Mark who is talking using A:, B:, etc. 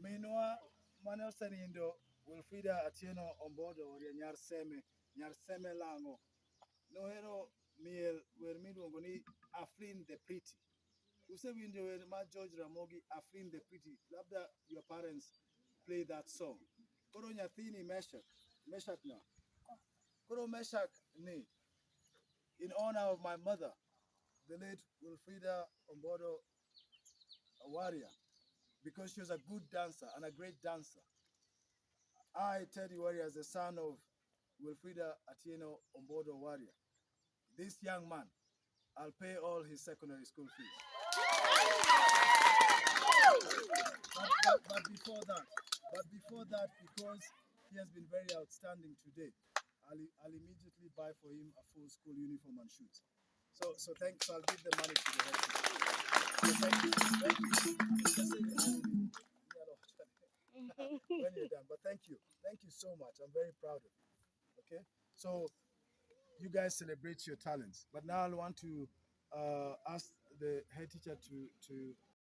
A: Minwa Manosanindo Wilfrida Atieno Ombodo or Nyarseme Lango. No hero meal where Midwangoni Aflin the Pretty. You say window where my George Ramogi Aflin the Pretty. Labda your parents play that song. Koro Nyathini Meshak na. Koro Meshak ni. In honor of my mother, the late Wilfrida Ombodo Warrior, because she was a good dancer and a great dancer. I, Teddy Warrior, as the son of Wilfrida Atieno Ombodo Warrior, this young man, I'll pay all his secondary school fees. But before that, because he has been very outstanding today, I'll immediately buy for him a full school uniform and shoes. So thanks. I'll give the money to the head teacher. So thank you. When you're done, but thank you so much. I'm very proud of you. Okay, so you guys celebrate your talents, but now I want to ask the head teacher to